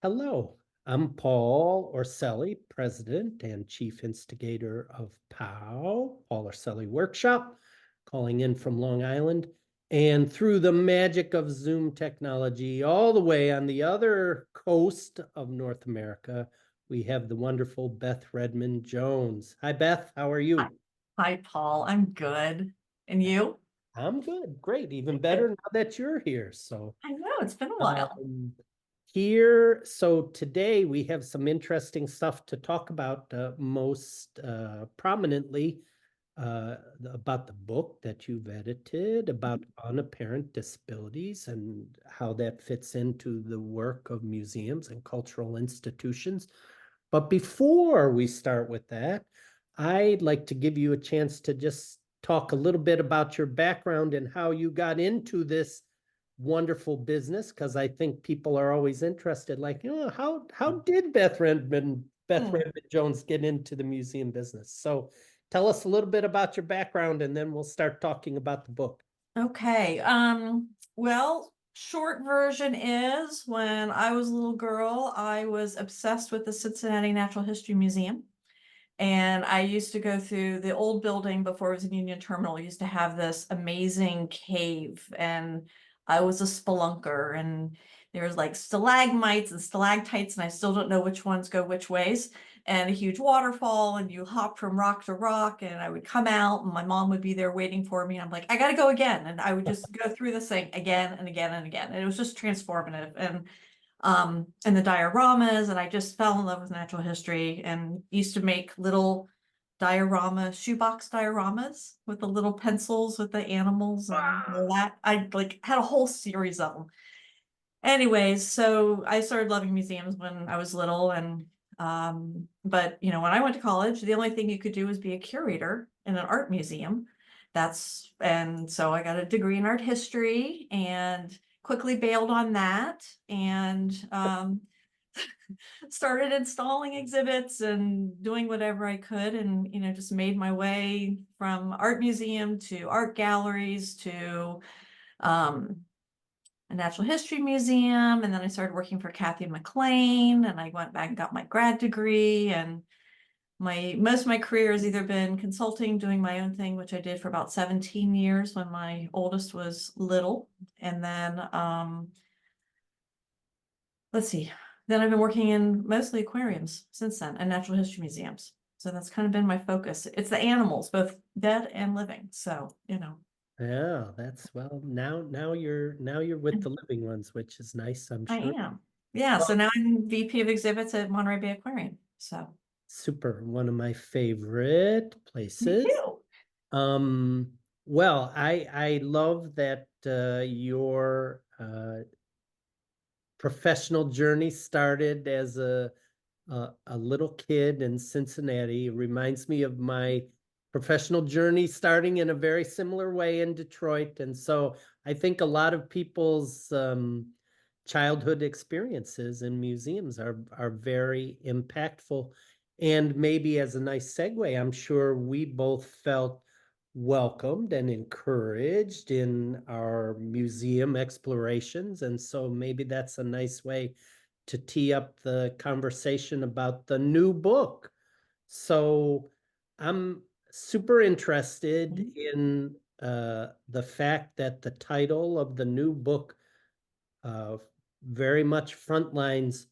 Hello, I'm Paul Orselli, President and Chief Instigator of Paul Orselli Workshop, calling in from Long Island. And through the magic of Zoom technology, all the way on the other coast of North America, we have the wonderful Beth Redmond-Jones. Hi, Beth. How are Hi, you? Hi, Paul. I'm good. And you? I'm good. Great. Even better Good. now that you're here. So I know it's been a while. Um, here, so today we have some interesting stuff to talk about, most prominently about the book that you've edited about unapparent disabilities and how that fits into the work of museums and cultural institutions. But before we start with that, I'd like to give you a chance to just talk a little bit about your background and how you got into this wonderful business, because I think people are always interested, like, how did Beth Hmm. Redmond Jones get into the museum business? So tell us a little bit about your background and then we'll start talking about the book. Okay. Well, short version is when I was a little girl, I was obsessed with the Cincinnati Natural History Museum. And I used to go through the old building before it was a Union Terminal. Used to have this amazing cave, and I was a spelunker, and there was like stalagmites and stalactites, and I still don't know which ones go which ways, and a huge waterfall, and you hop from rock to rock, and I would come out, and my mom would be there waiting for me. And I'm like, I gotta go again, and I would just go through this thing again and again and again, and it was just transformative. And the dioramas, and I just fell in love with natural history and used to make little shoebox dioramas with the little pencils with the animals and all that. I like had a whole series of them. Anyways, so I started loving museums when I was little, and but when I went to college, the only thing you could do was be a curator in an art museum. And so I got a degree in art history and quickly bailed on that, and started installing exhibits and doing whatever I could, and just made my way from art museum to art galleries to um a natural history museum. And then I started working for Kathy McLean, and I went back and got my grad degree. And most of my career has either been consulting, doing my own thing, which I did for about 17 years when my oldest was little. And then let's see, then I've been working in mostly aquariums since then, and natural history museums. So that's kind of been my focus. It's the animals, both dead and living. So. Yeah, that's well, now you're with the living ones, which is nice, I'm I sure. am. Yeah, so Well, now I'm VP of exhibits at Monterey Bay Aquarium. So super, one of my favorite me places. too. Well, I love that your professional journey started as a little kid in Cincinnati. It reminds me of my professional journey starting in a very similar way in Detroit. And so I think a lot of people's childhood experiences in museums are very impactful. And maybe as a nice segue, I'm sure we both felt welcomed and encouraged in our museum explorations. And so maybe that's a nice way to tee up the conversation about the new book. So I'm super interested Mhm. in the fact that the title of the new book uh, very much frontlines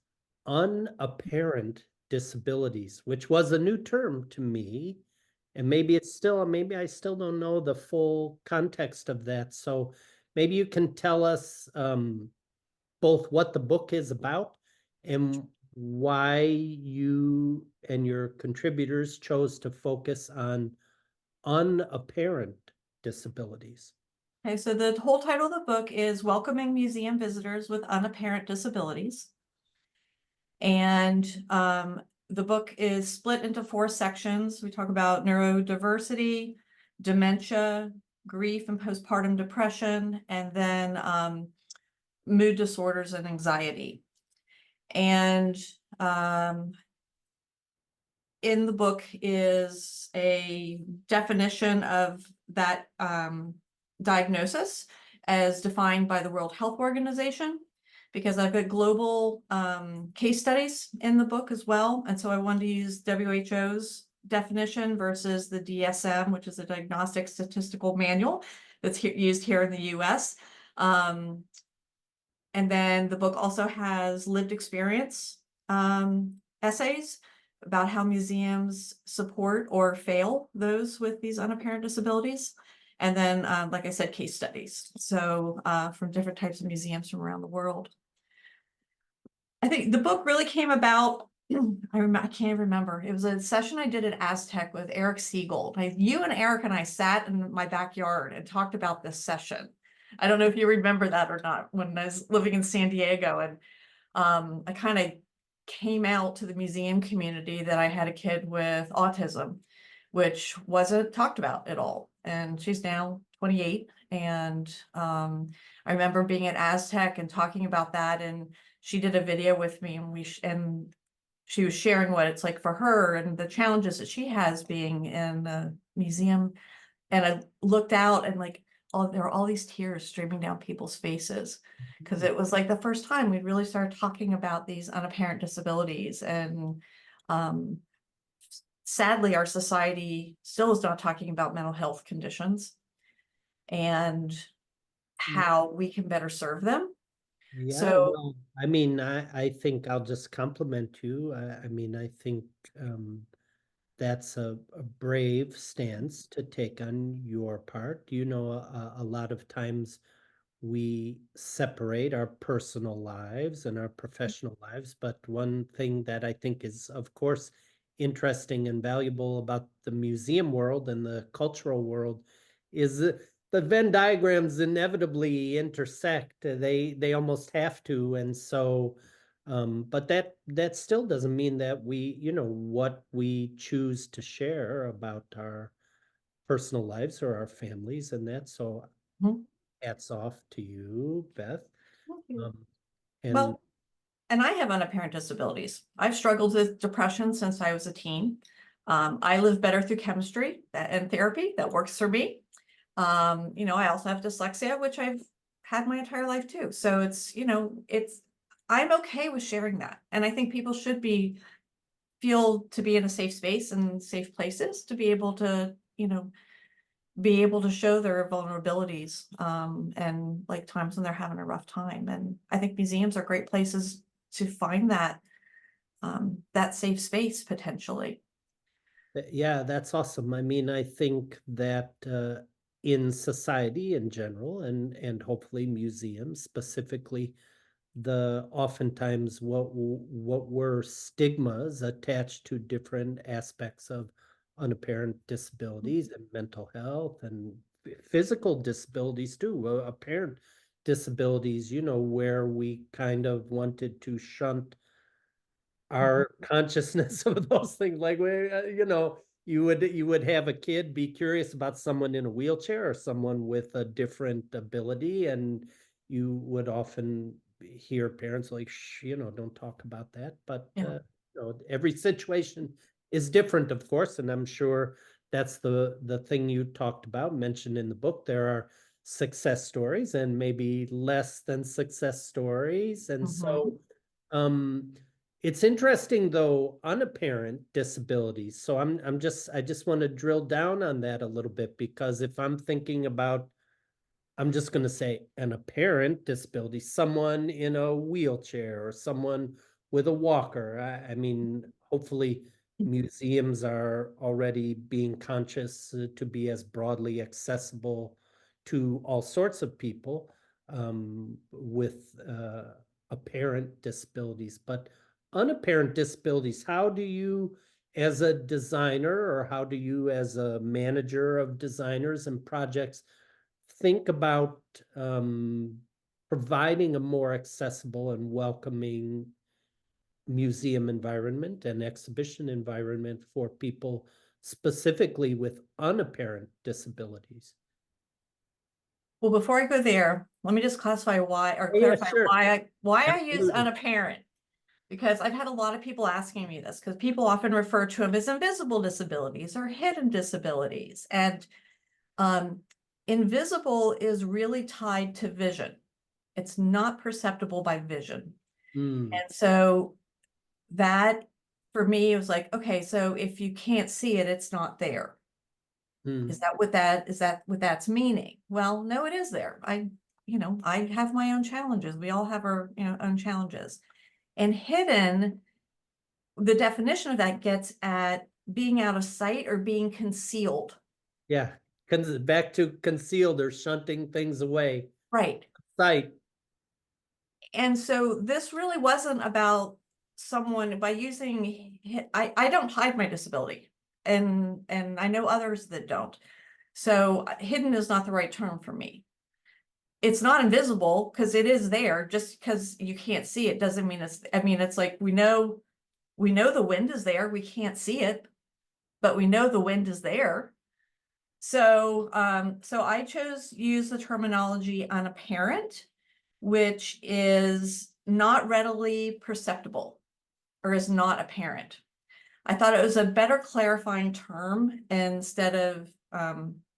unapparent disabilities, which was a new term to me. And maybe I still don't know the full context of that. So maybe you can tell us both what the book is about and why you and your contributors chose to focus on unapparent disabilities. Okay, so the whole title of the book is Welcoming Museum Visitors with Unapparent Disabilities. And the book is split into 4 sections. We talk about neurodiversity, dementia, grief and postpartum depression, and then mood disorders and anxiety. And in the book is a definition of that diagnosis as defined by the World Health Organization. because I've got global case studies in the book as well. And so I wanted to use WHO's definition versus the DSM, which is a Diagnostic Statistical Manual that's used here in the US. And then the book also has lived experience essays about how museums support or fail those with these unapparent disabilities. And then, like I said, case studies. So from different types of museums from around the world. I think the book really came about, I can't remember. It was a session I did at Aztec with Eric Siegel. You and Eric and I sat in my backyard and talked about this session. I don't know if you remember that or not, when I was living in San Diego, and I kind of came out to the museum community that I had a kid with autism, which wasn't talked about at all. And she's now 28. And I remember being at Aztec and talking about that. And she did a video with me, and she was sharing what it's like for her and the challenges that she has being in a museum. And I looked out and like, there were all these tears streaming down people's faces, because it was like the first time we really started talking about these unapparent disabilities. And sadly, our society still is not talking about mental health conditions and how we can better serve them. Yeah, So, well, I mean, I think I'll just compliment you. I mean, I think that's a brave stance to take on your part. You know, a lot of times we separate our personal lives and our professional lives, but one thing that I think is, of course, interesting and valuable about the museum world and the cultural world is the Venn diagrams inevitably intersect. They almost have to, and so but that still doesn't mean that we, you know, what we choose to share about our personal lives or our families and that. So mhm. hats off to you, Beth. Um, and Well, and I have unapparent disabilities. I've struggled with depression since I was a teen. I live better through chemistry and therapy. That works for me. I also have dyslexia, which I've had my entire life too. So I'm okay with sharing that. And I think people should feel to be in a safe space and safe places to be able to, show their vulnerabilities, and like times when they're having a rough time. And I think museums are great places to find that safe space potentially. yeah, that's awesome. I mean, I think that in society in general, and hopefully museums specifically, the oftentimes what were stigmas attached to different aspects of unapparent disabilities and mental health and physical disabilities too, apparent disabilities, you know, where we kind of wanted to shunt our consciousness of those things. Like you know, you would have a kid be curious about someone in a wheelchair or someone with a different ability, and you would often hear parents like, Shh, you know, don't talk about that. But Yeah. you know, every situation is different, of course, and I'm sure that's the thing you talked about, mentioned in the book. There are success stories and maybe less than success stories, and Mhm. so um it's interesting though, unapparent disabilities. So I just want to drill down on that a little bit, because if I'm thinking about, I'm just going to say an apparent disability, someone in a wheelchair or someone with a walker. I mean, hopefully museums are already being conscious to be as broadly accessible to all sorts of people with apparent disabilities. But unapparent disabilities, how do you, as a designer, or how do you, as a manager of designers and projects, think about providing a more accessible and welcoming museum environment and exhibition environment for people specifically with unapparent disabilities? Well, before I go there, let me just classify why, or Oh, yeah, clarify sure. why I use Absolutely. unapparent, because I've had a lot of people asking me this, because people often refer to them as invisible disabilities or hidden disabilities. And um, invisible is really tied to vision. It's not perceptible by vision. Hmm. And so that for me was like, okay, so if you can't see it, it's not there. Hmm. Is that what that's meaning? Well, no, it is there. I have my own challenges. We all have our, own challenges. And hidden, the definition of that gets at being out of sight or being concealed. Yeah. Back to concealed or shunting things away. Right. Sight. And so this really wasn't about someone by using, I don't hide my disability, and I know others that don't. So hidden is not the right term for me. It's not invisible because it is there. Just because you can't see it doesn't mean it's like we know the wind is there. We can't see it, but we know the wind is there. So I chose use the terminology unapparent, which is not readily perceptible or is not apparent. I thought it was a better clarifying term instead of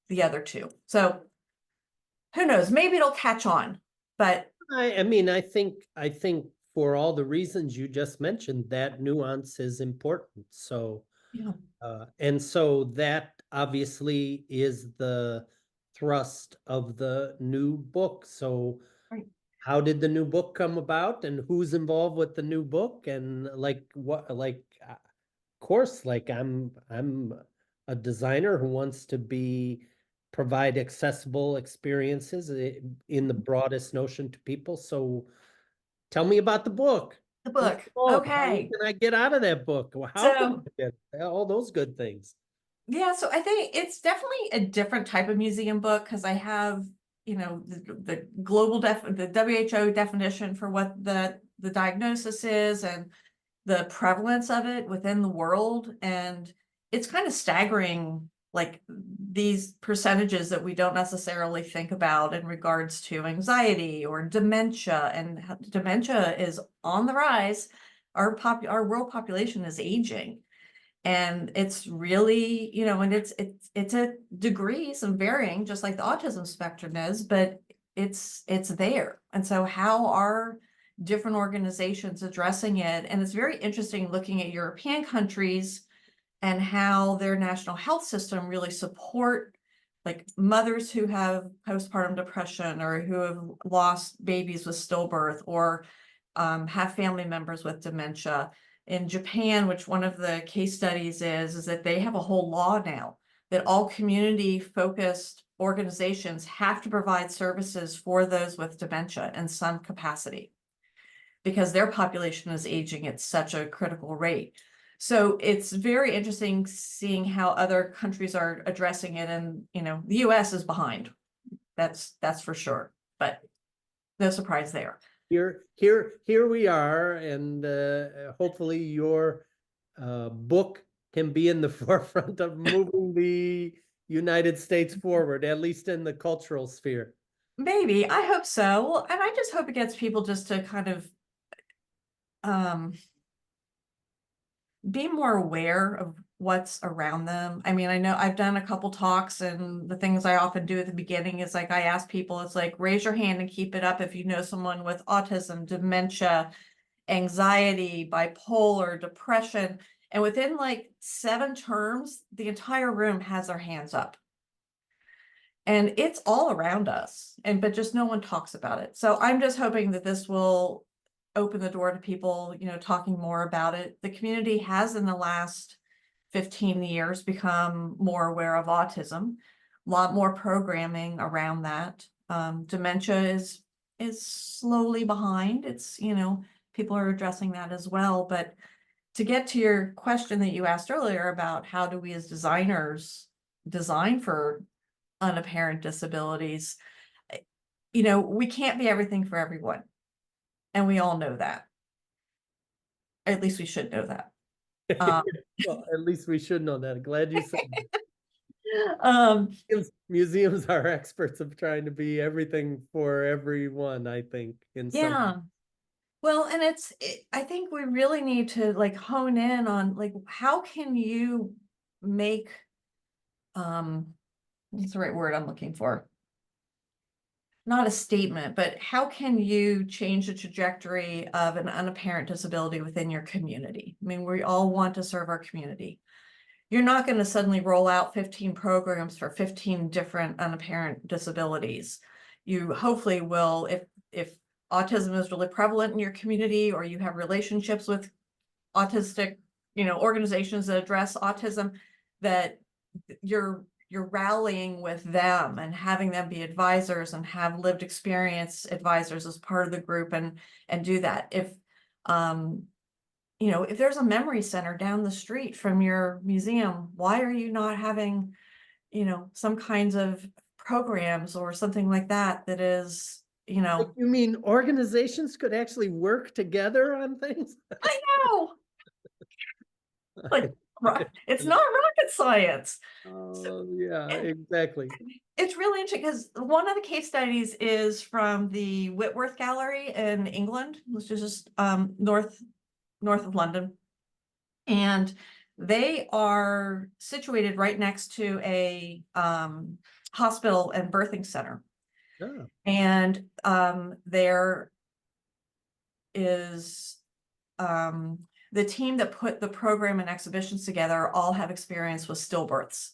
the other two. So who knows? Maybe it'll catch on, but I mean, I think for all the reasons you just mentioned, that nuance is important. So, yeah, and so that obviously is the thrust of the new book. So, right. how did the new book come about, and who's involved with the new book, and like what, like, of course, like I'm a designer who wants to provide accessible experiences in the broadest notion to people. So tell me about the book. The Who's book. involved? How Okay. can I get out of that book? How can So I get all those good things? yeah, so I think it's definitely a different type of museum book because I have, the global the WHO definition for what the diagnosis is and the prevalence of it within the world. And it's kind of staggering, like these percentages that we don't necessarily think about in regards to anxiety or dementia. And dementia is on the rise. Our world population is aging. And it's really, and it's a degrees and varying, just like the autism spectrum is, but it's there. And so how are different organizations addressing it? And it's very interesting looking at European countries and how their national health system really support like mothers who have postpartum depression or who have lost babies with stillbirth or have family members with dementia. In Japan, which one of the case studies is that they have a whole law now that all community focused organizations have to provide services for those with dementia in some capacity because their population is aging at such a critical rate. So it's very interesting seeing how other countries are addressing it. And, the US is behind. That's for sure. But no surprise there. Here we are, and hopefully your book can be in the forefront of moving the United States forward, at least in the cultural sphere. Maybe. I hope so. And I just hope it gets people just to kind of um be more aware of what's around them. I mean, I know I've done a couple talks, and the things I often do at the beginning is like I ask people, it's like raise your hand and keep it up if you know someone with autism, dementia, anxiety, bipolar, depression. And within like 7 terms, the entire room has their hands up. And it's all around us, but just no one talks about it. So I'm just hoping that this will open the door to people, talking more about it. The community has in the last 15 years become more aware of autism, a lot more programming around that. Dementia is slowly behind. It's, people are addressing that as well. But to get to your question that you asked earlier about how do we as designers design for unapparent disabilities, we can't be everything for everyone. And we all know that. At least we should know that. Um, Well, at least we should know that. Glad you said that. um, Museums are experts of trying to be everything for everyone, I think, in some. yeah. Well, and I think we really need to like hone in on like, how can you make, what's the right word I'm looking for? not a statement, but how can you change the trajectory of an unapparent disability within your community? I mean, we all want to serve our community. You're not going to suddenly roll out 15 programs for 15 different unapparent disabilities. You hopefully will, if autism is really prevalent in your community, or you have relationships with autistic, organizations that address autism, that you're rallying with them and having them be advisors and have lived experience advisors as part of the group, and do that. If there's a memory center down the street from your museum, why are you not having, some kinds of programs or something like that that is, Like, you mean organizations could actually work together on things? I know, like, it's not rocket science. So Oh, yeah, exactly. it's really interesting because one of the case studies is from the Whitworth Gallery in England, which is just north of London. And they are situated right next to a hospital and birthing center. Oh, And there is the team that put the program and exhibitions together all have experience with stillbirths.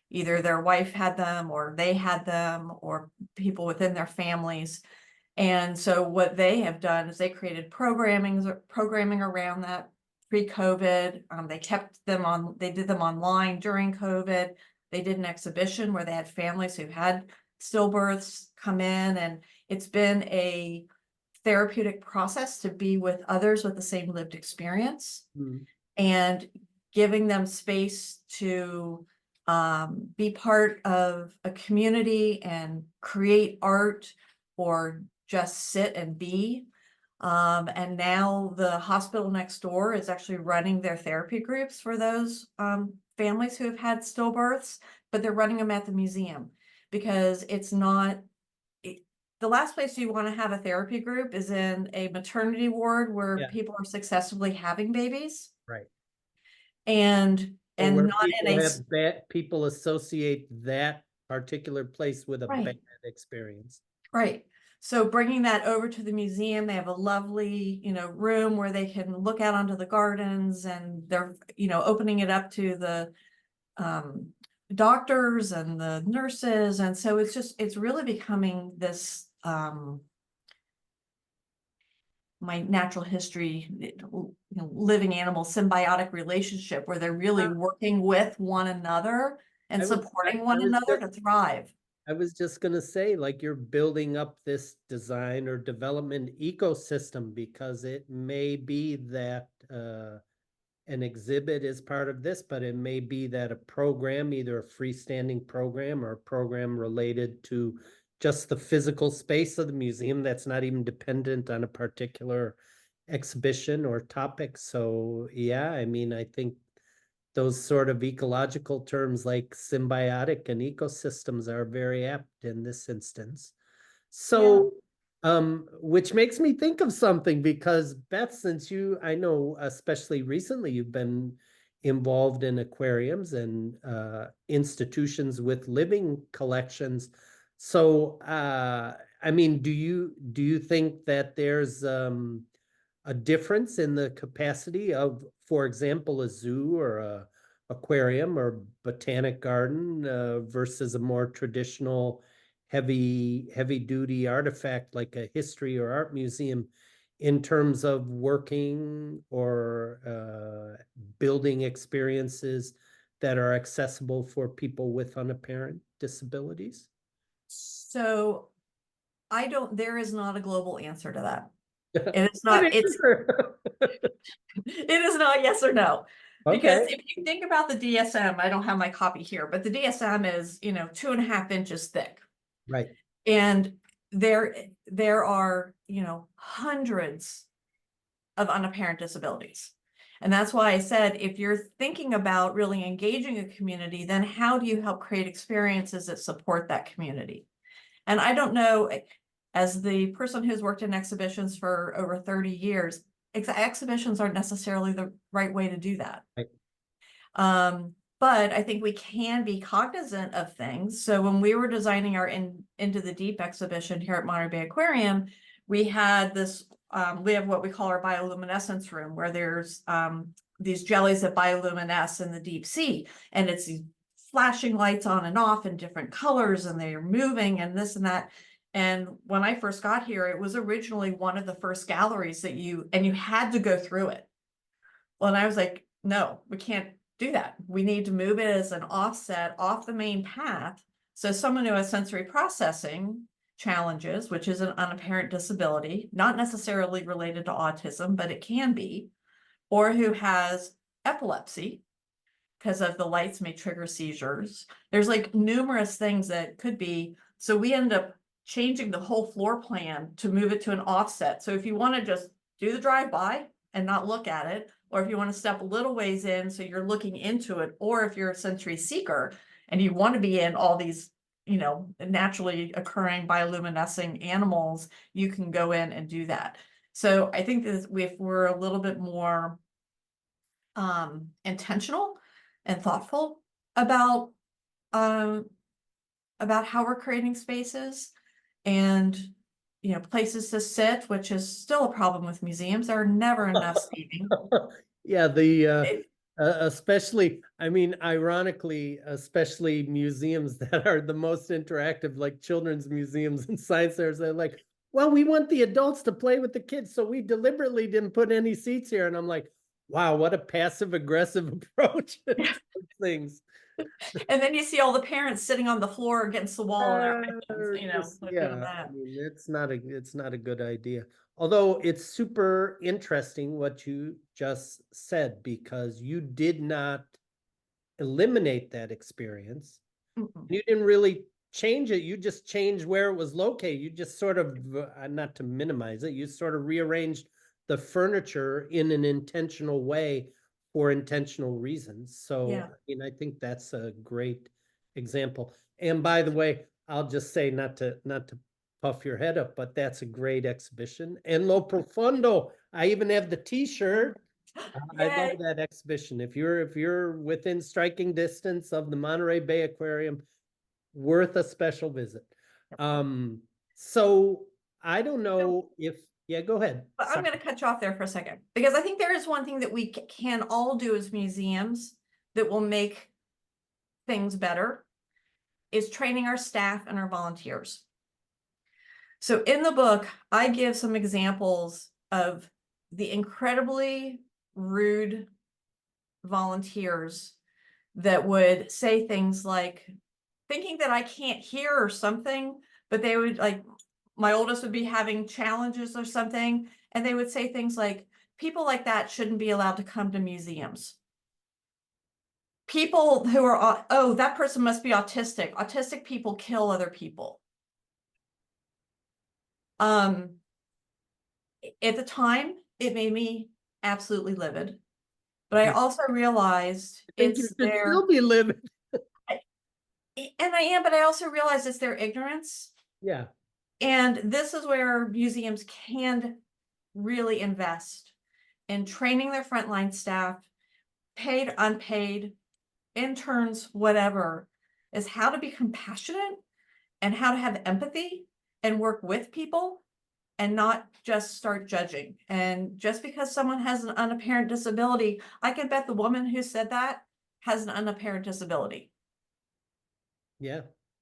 Either their wife had them, or they had them, or people within their families. And so what they have done is they created programming around that pre-COVID. They did them online during COVID. They did an exhibition where they had families who had stillbirths come in, and it's been a therapeutic process to be with others with the same lived experience, mm, and giving them space to be part of a community and create art, or just sit and be. And now the hospital next door is actually running their therapy groups for those families who have had stillbirths, but they're running them at the museum, because it's not, the last place you want to have a therapy group is in a maternity ward where yeah, people are successfully having babies, right. and Or where not in people a have bad, people associate that particular place with a right. bad experience. Right. So bringing that over to the museum, they have a lovely, room where they can look out onto the gardens, and they're, opening it up to the um, doctors and the nurses. And so it's really becoming this my natural history, living animal symbiotic relationship, where they're really working with one another and I was, supporting I one was another to thrive. I was just gonna say, like, you're building up this design or development ecosystem, because it may be that an exhibit is part of this, but it may be that a program, either a freestanding program or a program related to just the physical space of the museum, that's not even dependent on a particular exhibition or topic. So yeah, I mean, I think those sort of ecological terms like symbiotic and ecosystems are very apt in this instance. Yeah. So, which makes me think of something, because Beth, since I know, especially recently, you've been involved in aquariums and institutions with living collections. So, I mean, do you think that there's a difference in the capacity of, for example, a zoo or a aquarium or botanic garden versus a more traditional heavy duty artifact like a history or art museum, in terms of working or building experiences that are accessible for people with unapparent disabilities? So there is not a global answer to that. It is What not, it is not yes or no. Because Okay, if you think about the DSM, I don't have my copy here, but the DSM is, 2.5 inches thick. right. And there are, hundreds of unapparent disabilities. And that's why I said, if you're thinking about really engaging a community, then how do you help create experiences that support that community? And I don't know, as the person who's worked in exhibitions for over 30 years, exhibitions aren't necessarily the right way to do that. Right. But I think we can be cognizant of things. So when we were designing our Into the Deep exhibition here at Monterey Bay Aquarium, we had this, we have what we call our bioluminescence room, where there's these jellies that bioluminesce in the deep sea. And it's these flashing lights on and off in different colors, and they're moving and this and that. And when I first got here, it was originally one of the first galleries that you had to go through it. Well, and I was like, no, we can't do that. We need to move it as an offset off the main path. So someone who has sensory processing challenges, which is an unapparent disability, not necessarily related to autism, but it can be, or who has epilepsy, because of the lights may trigger seizures. There's like numerous things that could be. So we end up changing the whole floor plan to move it to an offset. So if you want to just do the drive-by and not look at it, or if you want to step a little ways in so you're looking into it, or if you're a sensory seeker and you want to be in all these, you know, naturally occurring bioluminescing animals, you can go in and do that. So I think that if we're a little bit more intentional and thoughtful about um how we're creating spaces and, you know, places to sit, which is still a problem with museums. There are never enough seating. Yeah, the It- especially, I mean, ironically, especially museums that are the most interactive, like children's museums and science fairs, they're like, well, we want the adults to play with the kids, so we deliberately didn't put any seats here. And I'm like, wow, what a passive aggressive approach to things. and then you see all the parents sitting on the floor against the wall and their iPhones, you know, Just, doing yeah, I that. mean, it's not a good idea. Although it's super interesting what you just said, because you did not eliminate that experience. Mm-mm. You didn't really change it. You just changed where it was located. You just sort of, not to minimize it, you sort of rearranged the furniture in an intentional way for intentional reasons. So, Yeah. I mean, I think that's a great example. And by the way, I'll just say, not to puff your head up, but that's a great exhibition. And Lo Profundo, I even have the T-shirt. I love Yay. that exhibition. If you're within striking distance of the Monterey Bay Aquarium, worth a special visit. Um, so I don't So, know if, yeah, go ahead. but I'm Sorry. going to cut you off there for a second, because I think there is one thing that we can all do as museums that will make things better, is training our staff and our volunteers. So in the book, I give some examples of the incredibly rude volunteers that would say things like, thinking that I can't hear or something, but they would, like, my oldest would be having challenges or something, and they would say things like, people like that shouldn't be allowed to come to museums. People who are, oh, that person must be autistic. Autistic people kill other people. Um, at the time, it made me absolutely livid. But I also realized I think you it's should still their, be living. and I am, but I also realized it's their ignorance. Yeah, And this is where museums can really invest in training their frontline staff, paid, unpaid, interns, whatever, is how to be compassionate and how to have empathy and work with people and not just start judging. And just because someone has an unapparent disability, I can bet the woman who said that has an unapparent disability. yeah.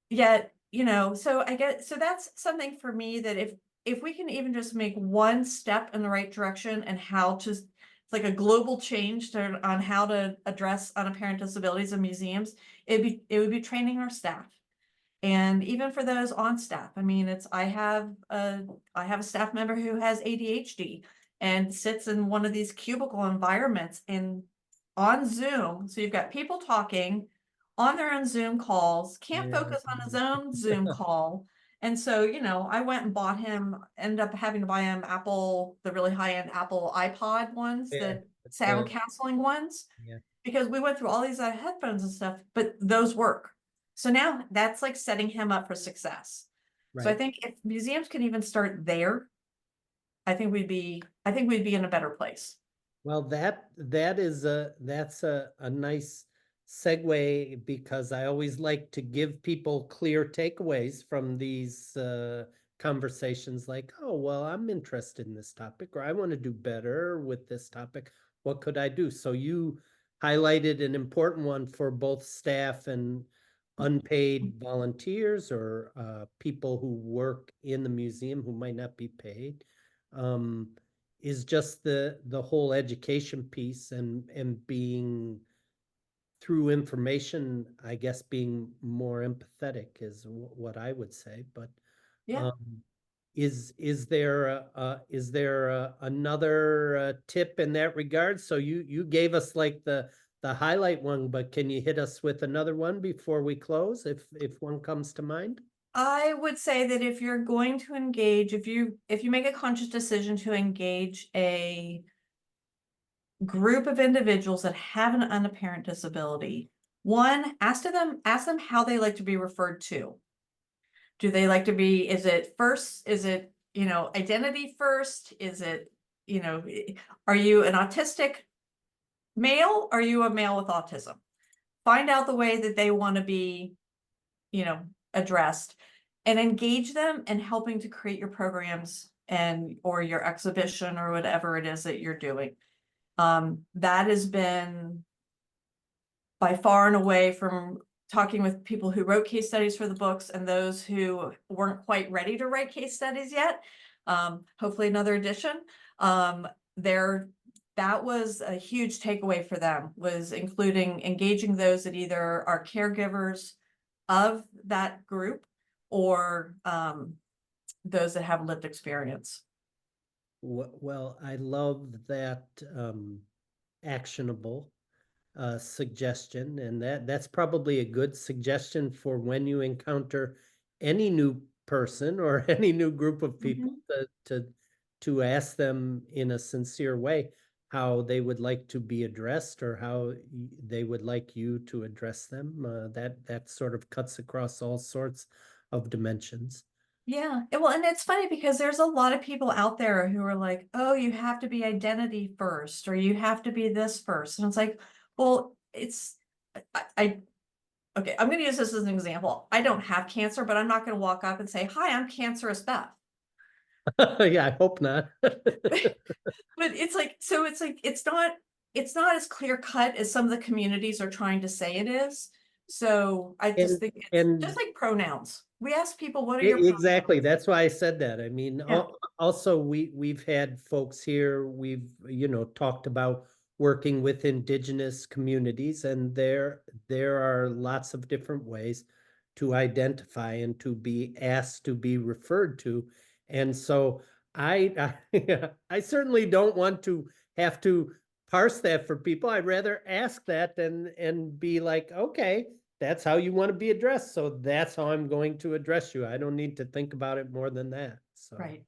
Yet, you know, so I get, so that's something for me, that if we can even just make one step in the right direction, and how to, it's like a global change on how to address unapparent disabilities in museums, it would be training our staff. And even for those on staff, I mean, I have a staff member who has ADHD and sits in one of these cubicle environments and on Zoom. So you've got people talking on their own Zoom calls, can't Yeah. focus on his own Zoom call. And so, you know, I went and bought him, ended up having to buy him the really high-end Apple iPod ones, Yeah, that sound counseling ones, yeah, because we went through all these headphones and stuff, but those work. So now that's like setting him up for success. So I right. think if museums can even start there, I think we'd be in a better place. Well, that's a nice segue because I always like to give people clear takeaways from these conversations like, oh, well, I'm interested in this topic, or I want to do better with this topic. What could I do? So you highlighted an important one for both staff and unpaid volunteers or people who work in the museum who might not be paid. Is just the whole education piece and being through information, I guess being more empathetic is what I would say. But Yeah. um, is there another tip in that regard? So you gave us like the highlight one, but can you hit us with another one before we close, if one comes to mind? I would say that if you're going to engage, if you make a conscious decision to engage a group of individuals that have an unapparent disability, one, ask them how they like to be referred to. Do they like to be, is it first, is it, identity first? Is it, are you an autistic male? Are you a male with autism? Find out the way that they want to be, addressed, and engage them in helping to create your programs and or your exhibition or whatever it is that you're doing. That has been by far and away, from talking with people who wrote case studies for the books and those who weren't quite ready to write case studies yet. Hopefully another edition. That was a huge takeaway for them, was including engaging those that either are caregivers of that group or those that have lived experience. Well, I love that actionable suggestion, and that's probably a good suggestion for when you encounter any new person or any new group of people to ask them in a sincere way how they would like to be addressed or how they would like you to address them. That sort of cuts across all sorts of dimensions. Yeah. Well, and it's funny because there's a lot of people out there who are like, oh, you have to be identity first, or you have to be this first. And it's like, well, I okay, I'm going to use this as an example. I don't have cancer, but I'm not going to walk up and say, hi, I'm cancerous Beth. Yeah, I hope not. But it's like, so it's not as clear cut as some of the communities are trying to say it is. So I just And think it's just and like pronouns. We ask people, what are your Exactly. pronouns? That's why I said that. I mean, Yeah. also we've had folks here, we've, talked about working with indigenous communities, and there are lots of different ways to identify and to be asked to be referred to. And so I certainly don't want to have to parse that for people. I'd rather ask that and be like, okay, that's how you want to be addressed. So that's how I'm going to address you. I don't need to think about it more than that. So Right.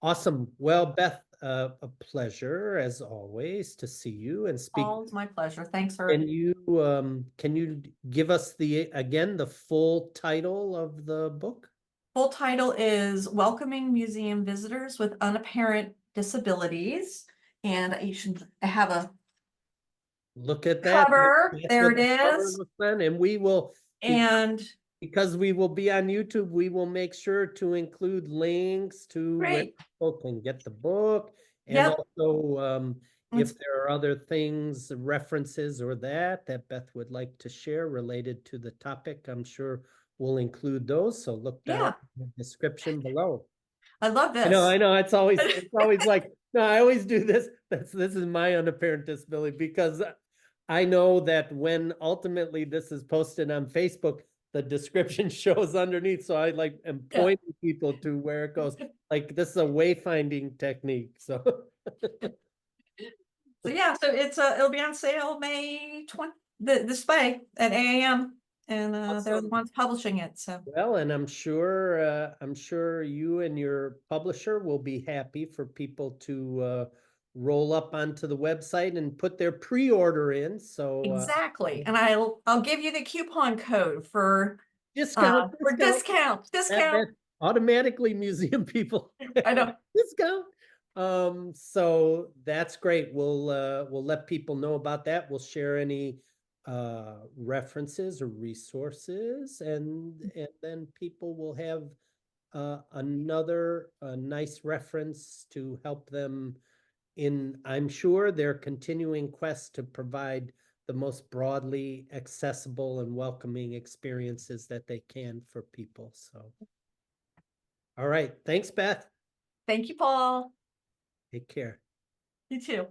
awesome. Well, Beth, a pleasure as always to see you and speak. All is my pleasure. Thanks for Can you give us the full title of the book? full title is Welcoming Museum Visitors with Unapparent Disabilities. And you should have a Look at that. cover. That's There what it the cover is. looks like. And we will, And because we will be on YouTube, we will make sure to include links to where great. people can get the book. And Yep. also, It's, if there are other things, references or that Beth would like to share related to the topic, I'm sure we'll include those. So look down yeah, in the description below. I love I this. know, it's always like, no, I always do this. This is my unapparent disability because I know that when ultimately this is posted on Facebook, the description shows underneath. So I like am Yeah. pointing people to where it goes. Like this is a wayfinding technique. So So yeah, so it'll be on sale May 20, the display at AAM, and they're the awesome. ones publishing it. So Well, and I'm sure you and your publisher will be happy for people to roll up onto the website and put their pre-order in. So exactly. And I'll give you the coupon code for discount, discount. that automatically museum people I know. discount. So that's great. We'll let people know about that. We'll share any references or resources, and then people will have another nice reference to help them in, I'm sure, their continuing quest to provide the most broadly accessible and welcoming experiences that they can for people. So, all right. Thanks, Beth. Thank you, Paul. Take care. You too.